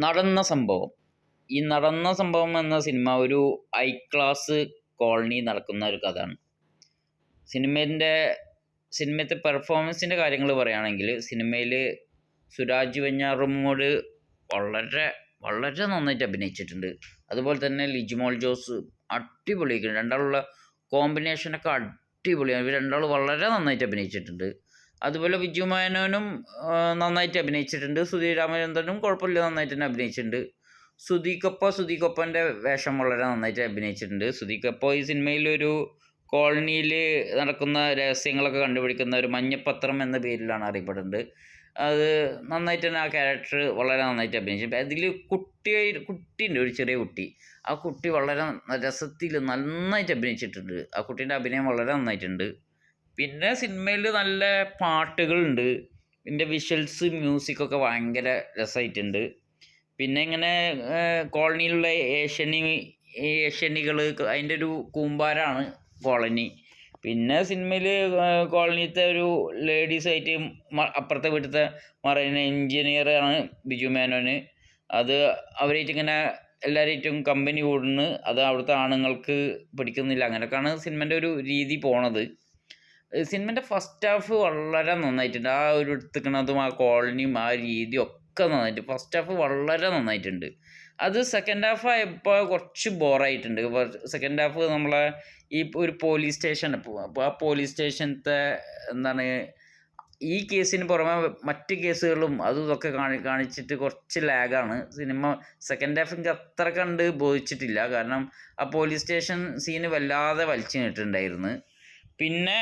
നടന്ന സംഭവം. ഈ നടന്ന സംഭവം എന്ന സിനിമ ഒരു ഹൈ ക്ലാസ് കോളനി നടക്കുന്ന ഒരു കഥയാണ്. സിനിമത്തെ പെർഫോമൻസിൻ്റെ കാര്യങ്ങൾ പറയുകയാണെങ്കിൽ സിനിമയിൽ സുരാജ് വെഞ്ഞാറമ്മൂട് വളരെ വളരെ നന്നായിട്ട് അഭിനയിച്ചിട്ടുണ്ട്. അതുപോലെ തന്നെ ലിജിമോൾ ജോസ് അടിപൊളിയായിട്ടുണ്ട്. രണ്ടാളുള്ള കോമ്പിനേഷനൊക്കെ അടിപൊളിയാണ്. ഇവർ രണ്ടാളും വളരെ നന്നായിട്ട് അഭിനയിച്ചിട്ടുണ്ട്. അതുപോലെ വിജു മേനോനും നന്നായിട്ട് അഭിനയിച്ചിട്ടുണ്ട്. സുധീർ രാമചന്ദ്രനും കുഴപ്പമില്ല, നന്നായിട്ട് തന്നെ അഭിനയിച്ചിട്ടുണ്ട്. സുധീക്കൊപ്പൻ്റെ വേഷം വളരെ നന്നായിട്ട് അഭിനയിച്ചിട്ടുണ്ട്. സുധീക്കൊപ്പം ഈ സിനിമയിലൊരു കോളനിയിൽ നടക്കുന്ന രഹസ്യങ്ങളൊക്കെ കണ്ടുപിടിക്കുന്ന ഒരു മഞ്ഞപ്പത്രം എന്ന പേരിലാണ് അറിയപ്പെടുന്നത്. അത് നന്നായിട്ട് തന്നെ ആ ക്യാരക്ടർ വളരെ നന്നായിട്ട് അഭിനയിച്ചു. അതിൽ കുട്ടിയുണ്ട്, ഒരു ചെറിയ കുട്ടി. ആ കുട്ടി വളരെ രസത്തിൽ നന്നായിട്ട് അഭിനയിച്ചിട്ടുണ്ട്. ആ കുട്ടീൻ്റെ അഭിനയം വളരെ നന്നായിട്ടുണ്ട്. പിന്നെ സിനിമയിൽ നല്ല പാട്ടുകളുണ്ട്. പിന്നെ വിഷ്വൽസ് മ്യൂസിക്കൊക്കെ ഭയങ്കര രസമായിട്ടുണ്ട്. പിന്നെ ഇങ്ങനെ കോളനിയിലുള്ള ഏഷ്യനികൾ അതിൻ്റെ ഒരു കൂമ്പാരമാണ് കോളനി. പിന്നെ സിനിമയിൽ കോളനിയിലത്തെ ഒരു ലേഡീസായിട്ട് അപ്പുറത്തെ വീട്ടിലത്തെ മറൈൻ എഞ്ചിനീയറാണ് ബിജു മേനോന്. അത് അവരായിട്ട് ഇങ്ങനെ എല്ലാവരായിട്ടും കമ്പനി കൂടുന്നു. അത് അവിടുത്തെ ആണുങ്ങൾക്ക് പിടിക്കുന്നില്ല. അങ്ങനെയൊക്കെയാണ് സിനിമേൻ്റെ ഒരു രീതി പോണത്. സിനിമേൻ്റെ ഫസ്റ്റ് ഹാഫ് വളരെ നന്നായിട്ടുണ്ട്. ആ ഒരു എടുത്തിക്കണതും ആ കോളനിയും ആ രീതിയും ഒക്കെ നന്നായിട്ട് ഫസ്റ്റ് ഹാഫ് വളരെ നന്നായിട്ടുണ്ട്. അത് സെക്കൻഡ് ഹാഫ് ആയപ്പോൾ കുറച്ച് ബോറായിട്ടുണ്ട്. സെക്കൻഡ് ഹാഫ് നമ്മളെ ഈ ഒരു പോലീസ് സ്റ്റേഷൻ, അപ്പോൾ ആ പോലീസ് സ്റ്റേഷനത്തെ എന്താണ് ഈ കേസിന് പുറമെ മറ്റ് കേസുകളും അതും ഇതൊക്കെ കാണിച്ചിട്ട് കുറച്ച് ലാഗാണ് സിനിമ. സെക്കൻഡ് ഹാഫ് എനിക്ക് അത്ര കണ്ട് ബോധിച്ചിട്ടില്ല. കാരണം ആ പോലീസ് സ്റ്റേഷൻ സീന് വല്ലാതെ വലിച്ചു നീട്ടുണ്ടായിരുന്നു. പിന്നെ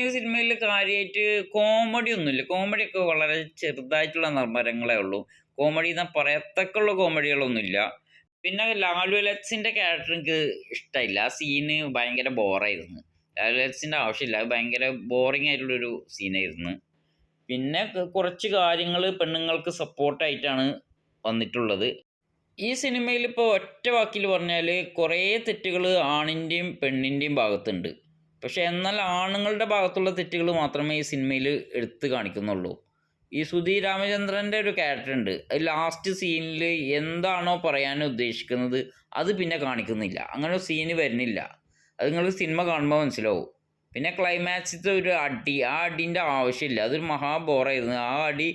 ഈ സിനിമയിൽ കാര്യമായിട്ട് കോമഡി ഒന്നുമില്ല. കോമഡിയൊക്കെ വളരെ ചെറുതായിട്ടുള്ള നിർമ്മരങ്ങളേ ഉള്ളൂ. കോമഡി എന്നാൽ പറയത്തക്കുള്ള കോമഡികളൊന്നുമില്ല. പിന്നെ ലാലു ലക്സിൻ്റെ ക്യാരക്ടർ എനിക്ക് ഇഷ്ടമായില്ല. ആ സീന് ഭയങ്കര ബോറായിരുന്നു. ലാലു ലക്സിൻ്റെ ആവശ്യമില്ല, അത് ഭയങ്കര ബോറിംഗ് ആയിട്ടുള്ളൊരു സീനായിരുന്നു. പിന്നെ കുറച്ച് കാര്യങ്ങൾ പെണ്ണുങ്ങൾക്ക് സപ്പോർട്ടായിട്ടാണ് വന്നിട്ടുള്ളത്. ഈ സിനിമയിൽ ഇപ്പോൾ ഒറ്റ വാക്കിൽ പറഞ്ഞാൽ കുറേ തെറ്റുകൾ ആണിൻ്റെയും പെണ്ണിൻ്റെയും ഭാഗത്തുണ്ട്. പക്ഷെ എന്നാൽ ആണുങ്ങളുടെ ഭാഗത്തുള്ള തെറ്റുകൾ മാത്രമേ ഈ സിനിമയിൽ എടുത്ത് കാണിക്കുന്നുള്ളൂ. ഈ സുധീർ രാമചന്ദ്രൻ്റെ ഒരു ക്യാരക്ടർ ഉണ്ട്. അത് ലാസ്റ്റ് സീനിൽ എന്താണോ പറയാൻ ഉദ്ദേശിക്കുന്നത് അത് പിന്നെ കാണിക്കുന്നില്ല. അങ്ങനെ ഒരു സീന് വരുന്നില്ല. അത് നിങ്ങൾ സിനിമ കാണുമ്പോൾ മനസ്സിലാവും. പിന്നെ ക്ലൈമാക്സിലത്തെ ഒരു അടി, ആ അടീൻ്റെ ആവശ്യമില്ല. അതൊരു മഹാബോറായിരുന്നു. ആ അടി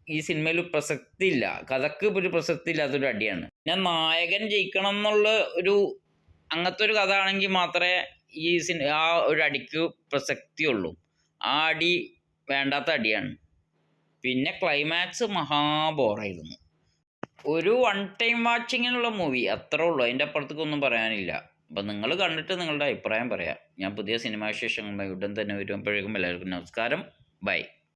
ഈ സിനിമയിൽ പ്രസക്തി ഇല്ല. കഥക്ക് ഒരു പ്രസക്തി ഇല്ലാത്തൊരു അടിയാണ്. പിന്നെ നായകൻ ജയിക്കണം എന്നുള്ള ഒരു അങ്ങനത്തെ ഒരു കഥ ആണെങ്കിൽ മാത്രമേ ഈ ആ ഒരു അടിക്ക് പ്രസക്തിയുള്ളൂ. ആ അടി വേണ്ടാത്ത അടിയാണ്. പിന്നെ ക്ലൈമാക്സ് മഹാബോറായിരുന്നു. ഒരു വൺ ടൈം വാച്ചിങ്ങിനുള്ള മൂവി അത്രേ ഉള്ളൂ. അതിൻ്റെ അപ്പുറത്തേക്കൊന്നും പറയാനില്ല. അപ്പം നിങ്ങൾ കണ്ടിട്ട് നിങ്ങളുടെ അഭിപ്രായം പറയാം. ഞാൻ പുതിയ സിനിമാ വിശേഷങ്ങളുമായി ഉടൻ തന്നെ വരുമ്പോഴേക്കും എല്ലാവർക്കും നമസ്കാരം. ബൈ.